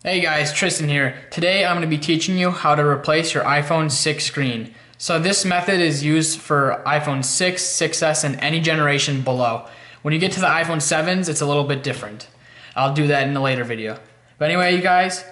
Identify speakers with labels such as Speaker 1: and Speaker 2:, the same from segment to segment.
Speaker 1: Hey guys, Tristan here. Today I'm going to be teaching you how to replace your iPhone 6 screen. So this method is used for iPhone 6, 6S, and any generation below. When you get to the iPhone 7s, it's a little bit different. I'll do that in a later video. But anyway, you guys,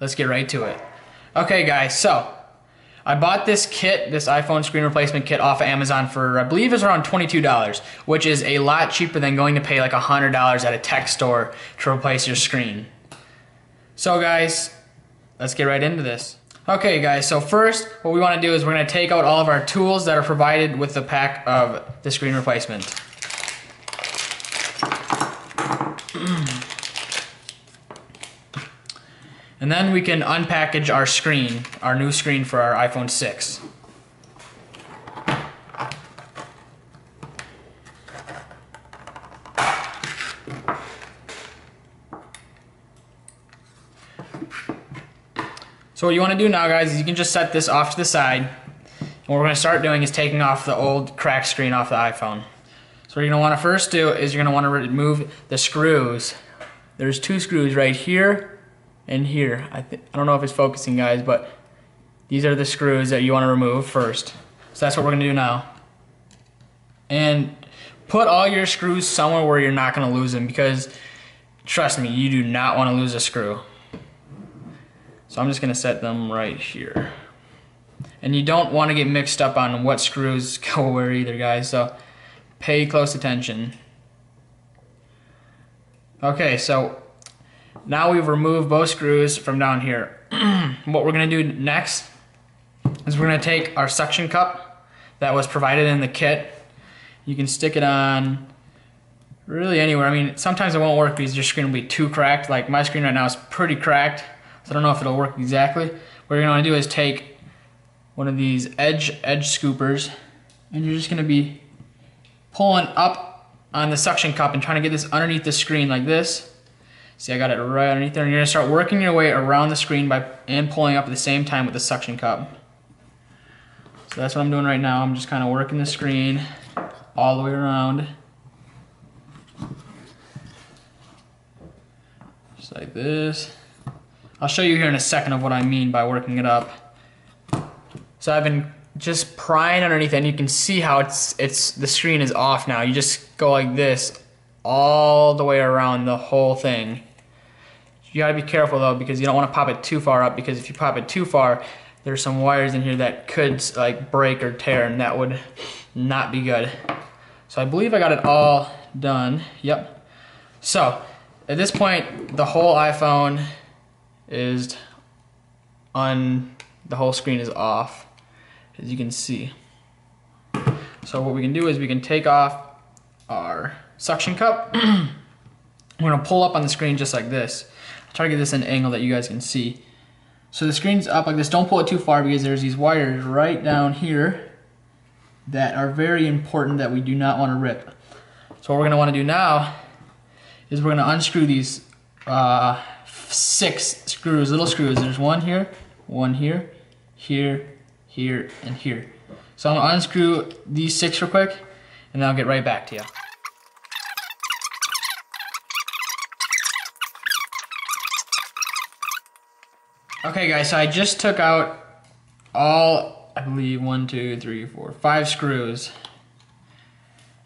Speaker 1: let's get right to it. Okay guys, so I bought this kit, this iPhone screen replacement kit off of Amazon for, I believe it's around $22, which is a lot cheaper than going to pay like $100 at a tech store to replace your screen. So guys, let's get right into this. Okay guys, so first what we want to do is we're going to take out all of our tools that are provided with the pack of the screen replacement. And then we can unpackage our screen, our new screen for our iPhone 6. So what you want to do now, guys, is you can just set this off to the side. And what we're going to start doing is taking off the old cracked screen off the iPhone. So what you're going to want to first do is you're going to want to remove the screws. There's two screws right here and here. I don't know if it's focusing, guys, but these are the screws that you want to remove first. So that's what we're going to do now. And put all your screws somewhere where you're not going to lose them, because trust me, you do not want to lose a screw. So I'm just going to set them right here. And you don't want to get mixed up on what screws go where either, guys, so pay close attention. Okay, so now we've removed both screws from down here. What we're going to do next is we're going to take our suction cup that was provided in the kit. You can stick it on really anywhere. I mean, sometimes it won't work because your screen will be too cracked. Like my screen right now is pretty cracked, so I don't know if it'll work exactly. What you're going to do is take one of these edge scoopers, and you're just going to be pulling up on the suction cup and trying to get this underneath the screen like this. See, I got it right underneath there, and you're going to start working your way around the screen and pulling up at the same time with the suction cup. So that's what I'm doing right now. I'm just kind of working the screen all the way around. Just like this. I'll show you here in a second of what I mean by working it up. So I've been just prying underneath it, and you can see how the screen is off now. You just go like this all the way around the whole thing. You gotta be careful though, because you don't want to pop it too far up, because if you pop it too far, there's some wires in here that could like break or tear, and that would not be good. So I believe I got it all done. Yep. So at this point, the whole iPhone is on, the whole screen is off, as you can see. So what we can do is we can take off our suction cup. We're gonna pull up on the screen just like this. I'll try to get this in an angle that you guys can see. So the screen's up like this. Don't pull it too far, because there's these wires right down here that are very important that we do not want to rip. So what we're gonna want to do now is we're gonna unscrew these 6 screws, little screws. There's one here, here, here, and here. So I'm gonna unscrew these 6 real quick, and then I'll get right back to you. Okay guys, so I just took out all, I believe 1, 2, 3, 4, 5 screws,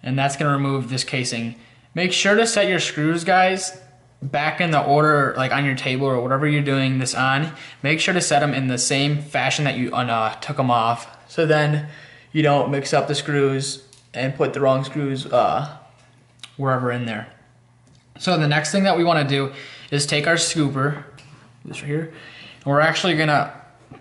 Speaker 1: and that's gonna remove this casing. Make sure to set your screws, guys, back in the order, like on your table or whatever you're doing this on. Make sure to set them in the same fashion that you took them off, so then you don't mix up the screws and put the wrong screws wherever in there. So the next thing that we want to do is take our scooper, this right here, and we're actually gonna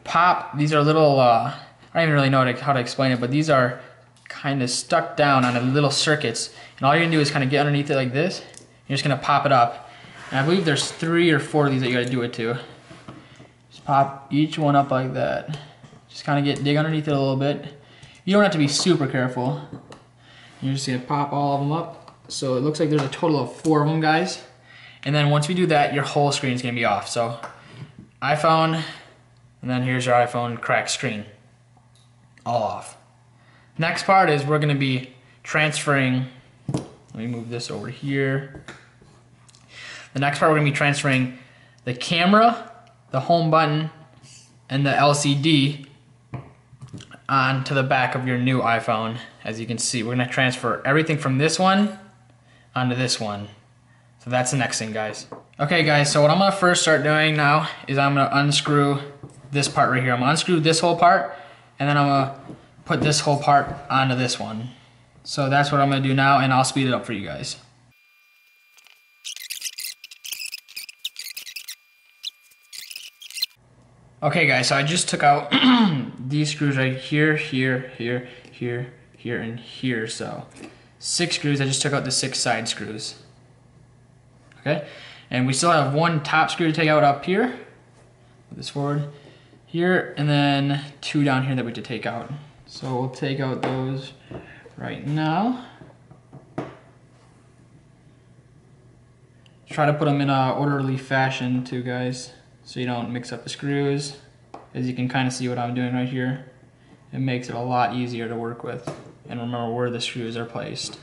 Speaker 1: pop. These are little, I don't even really know how to explain it, but these are kind of stuck down on little circuits, and all you're gonna do is kind of get underneath it like this. You're just gonna pop it up. And I believe there's 3 or 4 of these that you gotta do it to. Just pop each one up like that. Just kind of dig underneath it a little bit. You don't have to be super careful. You're just gonna pop all of them up. So it looks like there's a total of 4 of them, guys. And then once we do that, your whole screen is gonna be off. So iPhone, and then here's your iPhone cracked screen, all off. Next part is we're gonna be transferring, let me move this over here. The next part, we're gonna be transferring the camera the home button and the LCD onto the back of your new iPhone. As you can see, we're gonna transfer everything from this one onto this one. So that's the next thing, guys. Okay guys, so what I'm gonna first start doing now is I'm gonna unscrew this part right here. I'm gonna unscrew this whole part, and then I'm gonna put this whole part onto this one. So that's what I'm gonna do now, and I'll speed it up for you guys. Okay guys, so I just took out these screws right here, here, here, here, here, and here. So 6 screws. I just took out the 6 side screws. Okay, and we still have one top screw to take out up here. Move this forward here, and then 2 down here that we have to take out. So we'll take out those right now. Try to put them in an orderly fashion too, guys, so you don't mix up the screws. As you can kind of see what I'm doing right here, it makes it a lot easier to work with and remember where the screws are placed.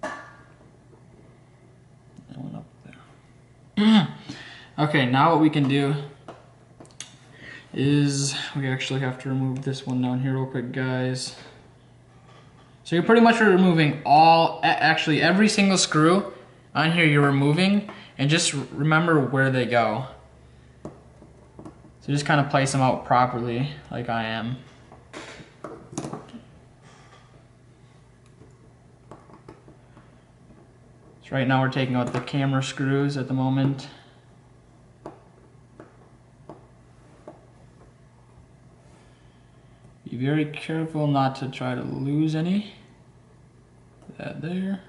Speaker 1: That one up there. Okay, now what we can do is we actually have to remove this one down here real quick, guys. So you're pretty much removing actually every single screw on here you're removing, and just remember where they go. So just kind of place them out properly like I am. So right now we're taking out the camera screws at the moment. Be very careful not to try to lose any. That there.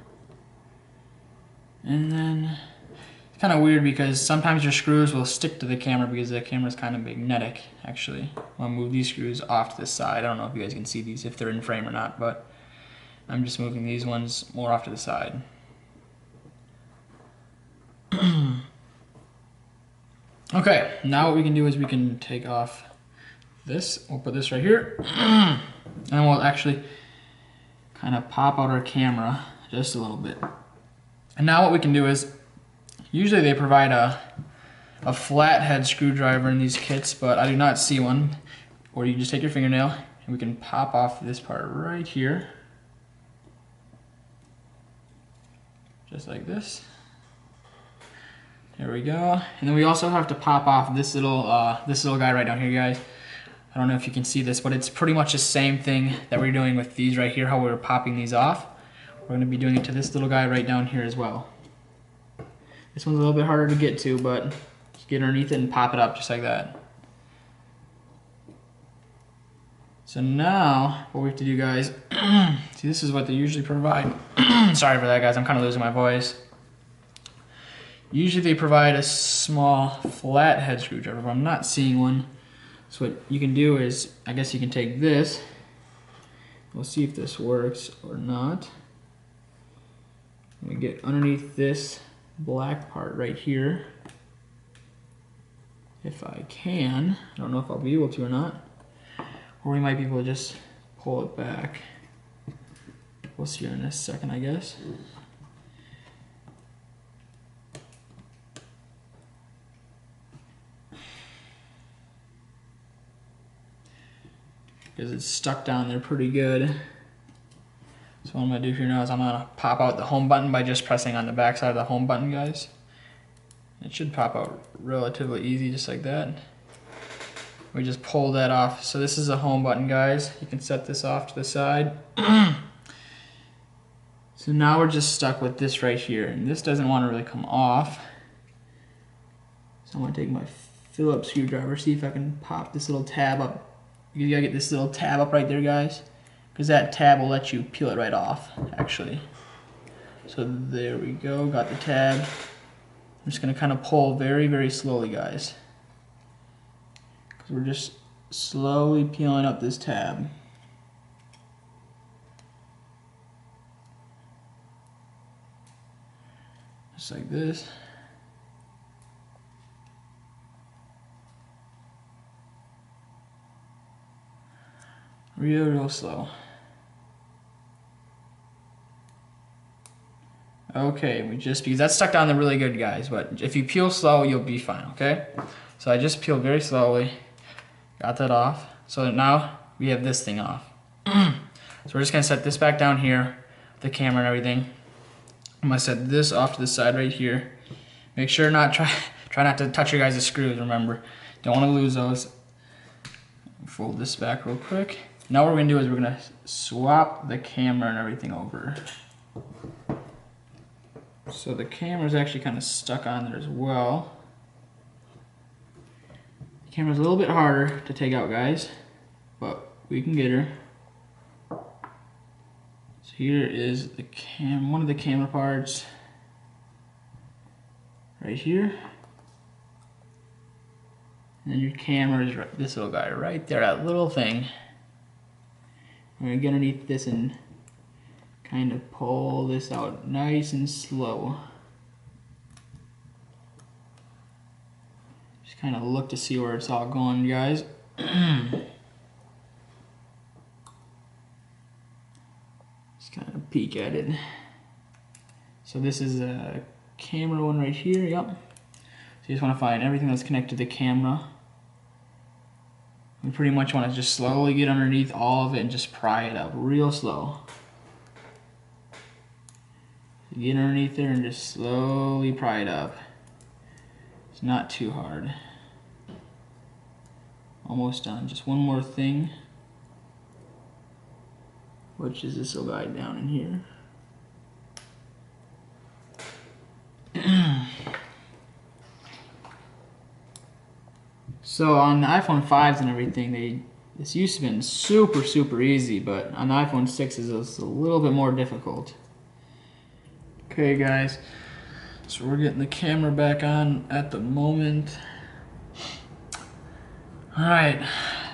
Speaker 1: And then it's kind of weird because sometimes your screws will stick to the camera because the camera is kind of magnetic, actually. I'll move these screws off to the side. I don't know if you guys can see these, if they're in frame or not, but I'm just moving these ones more off to the side. Okay, now what we can do is we can take off this. We'll put this right here, and we'll actually kind of pop out our camera just a little bit. And now what we can do is, usually they provide a flathead screwdriver in these kits, but I do not see one. Or you just take your fingernail and we can pop off this part right here, just like this. There we go. And then we also have to pop off this little guy right down here, guys. I don't know if you can see this, but it's pretty much the same thing that we're doing with these right here, how we're popping these off. We're going to be doing it to this little guy right down here as well. This one's a little bit harder to get to, but just get underneath it and pop it up just like that. So now, what we have to do, guys, see, this is what they usually provide. Sorry for that, guys, I'm kind of losing my voice. Usually they provide a small flathead screwdriver, but I'm not seeing one. So what you can do is, I guess you can take this. We'll see if this works or not. We get underneath this black part right here. If I can, I don't know if I'll be able to or not. Or we might be able to just pull it back. We'll see in a second, I guess. Because it's stuck down there pretty good. So what I'm going to do here now is I'm going to pop out the home button by just pressing on the back side of the home button, guys. It should pop out relatively easy, just like that. We just pull that off. So this is a home button, guys. You can set this off to the side. So now we're just stuck with this right here, and this doesn't want to really come off. So I'm going to take my Phillips screwdriver, see if I can pop this little tab up. You gotta get this little tab up right there, guys, because that tab will let you peel it right off, actually. So there we go, got the tab. I'm just gonna kind of pull very, very slowly, guys, because we're just slowly peeling up this tab. Just like this. Real slow. Okay, because that's stuck down there really good, guys. But if you peel slow, you'll be fine, okay? So I just peeled very slowly. Got that off. So now we have this thing off. So we're just gonna set this back down here, the camera and everything. I'm gonna set this off to the side right here. Make sure try not to touch your guys' screws, remember. Don't wanna lose those. Fold this back real quick. Now what we're gonna do is we're gonna swap the camera and everything over. So the camera's actually kind of stuck on there as well. The camera's a little bit harder to take out, guys, but we can get her. So here is the one of the camera parts right here. And then your camera is this little guy right there, that little thing. We're gonna get underneath this and kind of pull this out nice and slow. Just kind of look to see where it's all going, guys. Just kind of peek at it. So this is a camera one right here, yep. So you just want to find everything that's connected to the camera. We pretty much want to just slowly get underneath all of it and just pry it up real slow. Get underneath there and just slowly pry it up. It's not too hard. Almost done. Just one more thing, which is this little guy down in here. So on the iPhone 5s and everything, this used to have been super easy, but on the iPhone 6s it's a little bit more difficult. Okay guys, so we're getting the camera back on at the moment. Alright,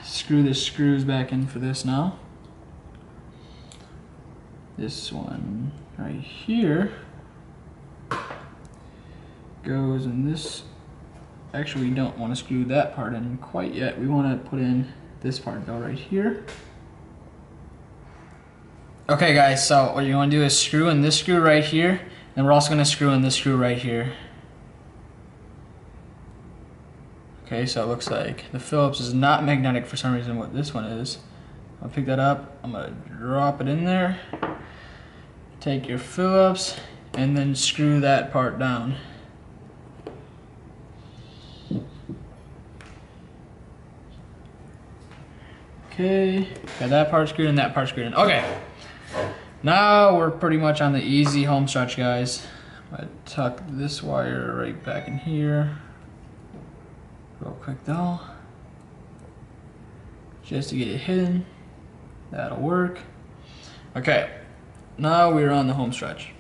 Speaker 1: screw the screws back in for this now. This one right here goes in this. Actually, we don't want to screw that part in quite yet. We want to put in this part though right here. Okay guys, so what you want to do is screw in this screw right here, and we're also going to screw in this screw right here. Okay, so it looks like the Phillips is not magnetic for some reason, what this one is. I'll pick that up, I'm going to drop it in there, take your Phillips, and then screw that part down. Okay, got that part screwed in, that part screwed in. Okay, now we're pretty much on the easy home stretch, guys. I'm gonna tuck this wire right back in here. Real quick though. Just to get it hidden. That'll work. Okay, now we're on the home stretch.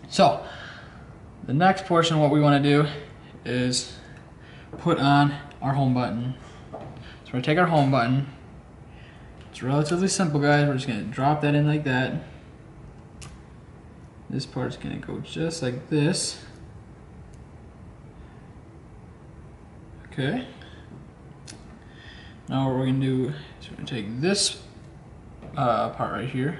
Speaker 1: So, the next portion, what we wanna do is put on our home button. So we're gonna take our home button. It's relatively simple, guys. We're just gonna drop that in like that. This part's gonna go just like this. Okay. Now what we're gonna do is we're gonna take this part right here,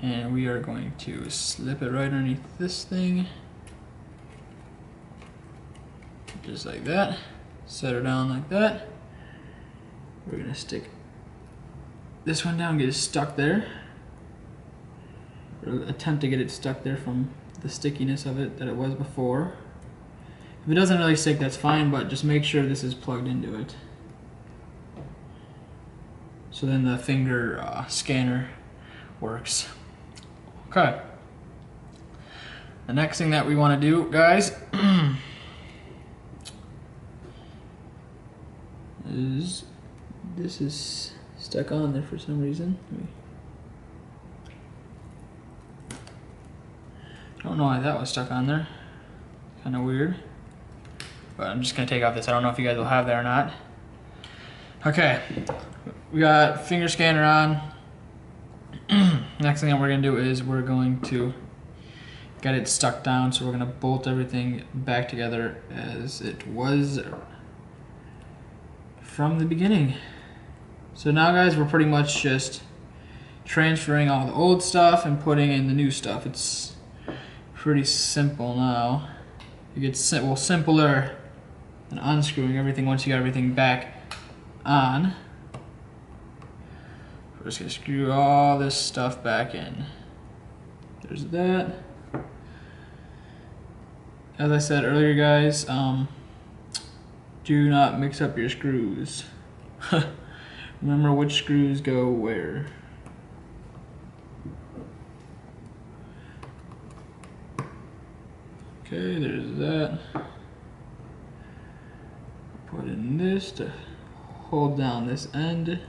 Speaker 1: and we are going to slip it right underneath this thing, just like that. Set her down like that. We're gonna stick this one down, get it stuck there. Or attempt to get it stuck there from the stickiness of it that it was before. If it doesn't really stick, that's fine, but just make sure this is plugged into it. So then the finger scanner works. Okay. The next thing that we want to do, guys, is this is stuck on there for some reason. I don't know why that was stuck on there. Kind of weird. But I'm just gonna take off this. I don't know if you guys will have that or not. Okay, we got finger scanner on. Next thing that we're gonna do is we're going to get it stuck down. So we're gonna bolt everything back together as it was from the beginning. So now, guys, we're pretty much just transferring all the old stuff and putting in the new stuff. It's pretty simple now. It gets simpler than unscrewing everything once you got everything back on. We're just gonna screw all this stuff back in. There's that. As I said earlier, guys, do not mix up your screws. Remember which screws go where. Okay, there's that. Put in this to hold down this end.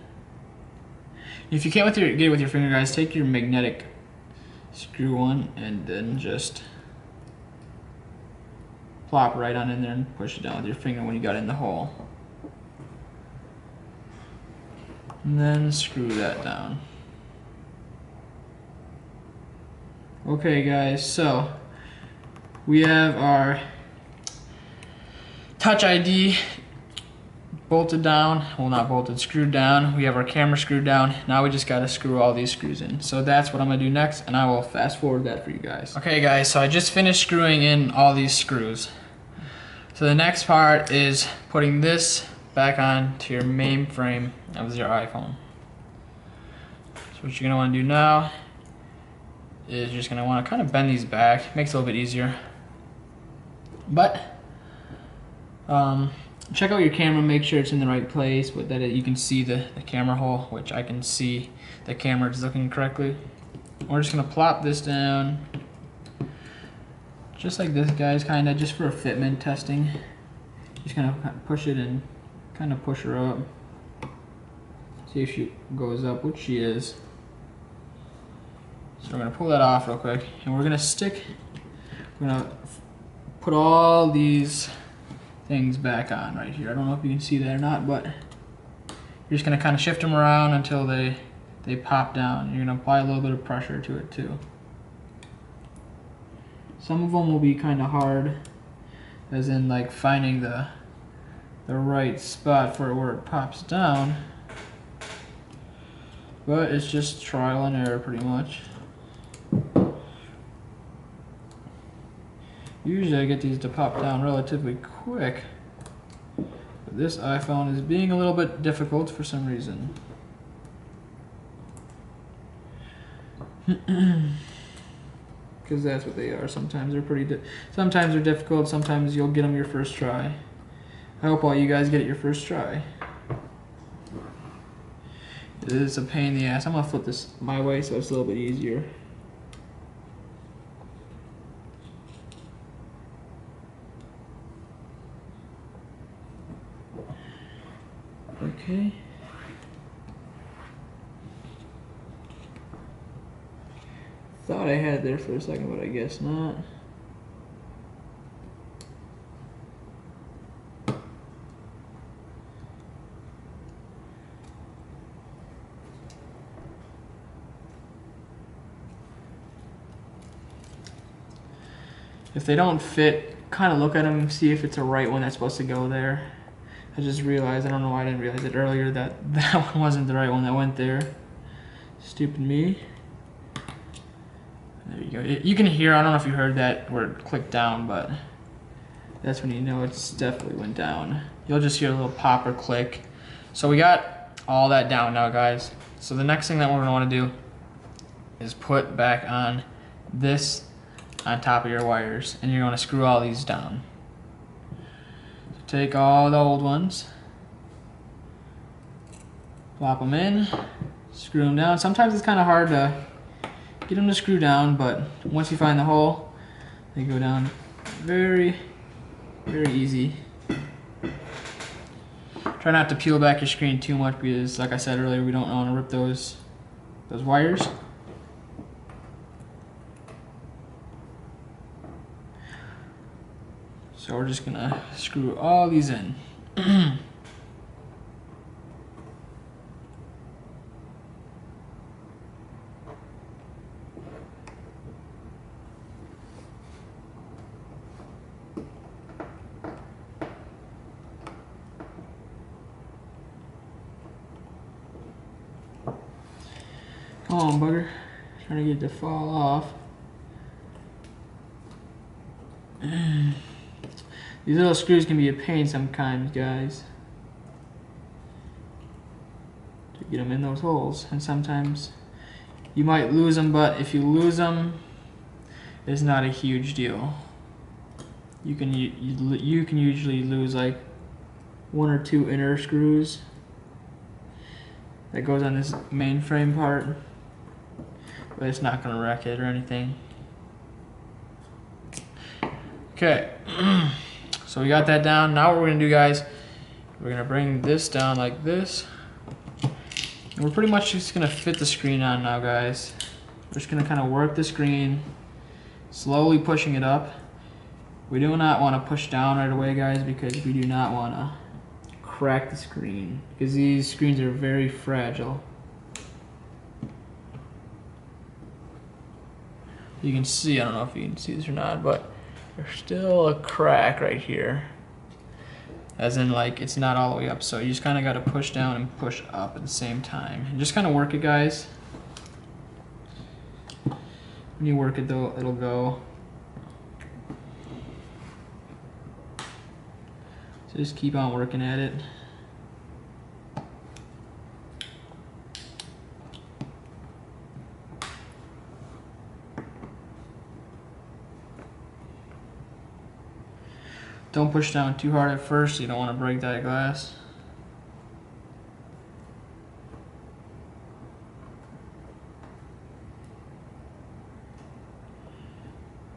Speaker 1: If you can't get it with your finger, guys, take your magnetic screw one and then just plop right on in there and push it down with your finger when you got in the hole. And then screw that down. Okay, guys, so we have our Touch ID bolted down. Well, not bolted, screwed down. We have our camera screwed down. Now we just gotta screw all these screws in. So that's what I'm gonna do next, and I will fast forward that for you guys. Okay, guys, so I just finished screwing in all these screws. So the next part is putting this back on to your main frame of your iPhone. So what you're gonna wanna do now is you're just gonna wanna kind of bend these back. Makes it a little bit easier. But, check out your camera, make sure it's in the right place, but that you can see the camera hole, which I can see the camera is looking correctly. We're just gonna plop this down, just like this, guys, kinda, just for a fitment testing. Just gonna push it and kind of push her up. See if she goes up, which she is. So we're gonna pull that off real quick, and we're gonna put all these things back on right here. I don't know if you can see that or not, but you're just gonna kind of shift them around until they pop down. You're gonna apply a little bit of pressure to it too. Some of them will be kind of hard, as in like finding the right spot for where it pops down, but it's just trial and error pretty much. Usually I get these to pop down relatively quick, but this iPhone is being a little bit difficult for some reason. Because that's what they are. Sometimes they're sometimes they're difficult, sometimes you'll get them your first try. I hope all you guys get it your first try. It is a pain in the ass. I'm gonna flip this my way so it's a little bit easier. Okay. Thought I had it there for a second, but I guess not. If they don't fit, kind of look at them, see if it's a right one that's supposed to go there. I just realized, I don't know why I didn't realize it earlier, that that one wasn't the right one that went there. Stupid me. There you go. You can hear, I don't know if you heard that where it clicked down, but that's when you know it's definitely went down. You'll just hear a little pop or click. So we got all that down now, guys. So the next thing that we're gonna wanna do is put back on this on top of your wires, and you're gonna screw all these down. So take all the old ones, plop them in, screw them down. Sometimes it's kind of hard to get them to screw down, but once you find the hole, they go down very, very easy. Try not to peel back your screen too much because, like I said earlier, we don't want to rip those wires. So we're just gonna screw all these in. Come on, bugger. Trying to get it to fall off. These little screws can be a pain sometimes, guys. To get them in those holes. And sometimes you might lose them, but if you lose them, it's not a huge deal. You can usually lose like 1 or 2 inner screws that goes on this mainframe part, but it's not going to wreck it or anything. Okay, so we got that down. Now what we're going to do, guys, we're going to bring this down like this. And we're pretty much just going to fit the screen on now, guys. We're just going to kind of work the screen, slowly pushing it up. We do not want to push down right away, guys, because we do not want to crack the screen, because these screens are very fragile. You can see, I don't know if you can see this or not, but there's still a crack right here. As in, like, it's not all the way up, so you just kind of got to push down and push up at the same time. And just kind of work it, guys. When you work it, though, it'll go. So just keep on working at it. Don't push down too hard at first, you don't want to break that glass.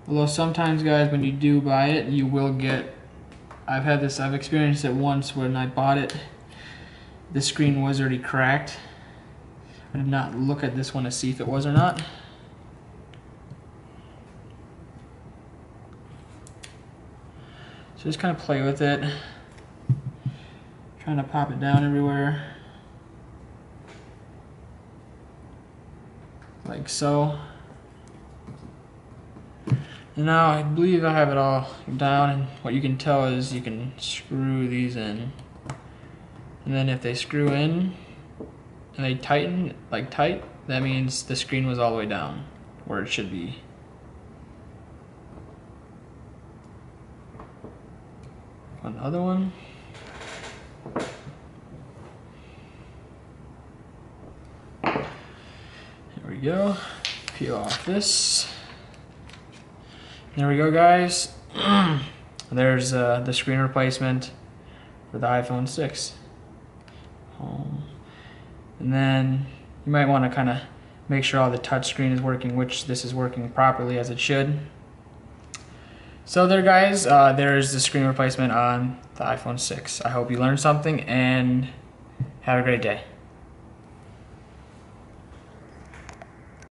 Speaker 1: Although sometimes, guys, when you do buy it, you will get, I've experienced it once when I bought it, the screen was already cracked. I did not look at this one to see if it was or not. So just kind of play with it, trying to pop it down everywhere, like so. And now I believe I have it all down, and what you can tell is you can screw these in. And then if they screw in and they tighten, like tight, that means the screen was all the way down where it should be. Another one. There we go. Peel off this. There we go, guys. There's the screen replacement for the iPhone 6. And then you might want to kind of make sure all the touch screen is working, which this is working properly as it should. So there, guys, there's the screen replacement on the iPhone 6. I hope you learned something, and have a great day.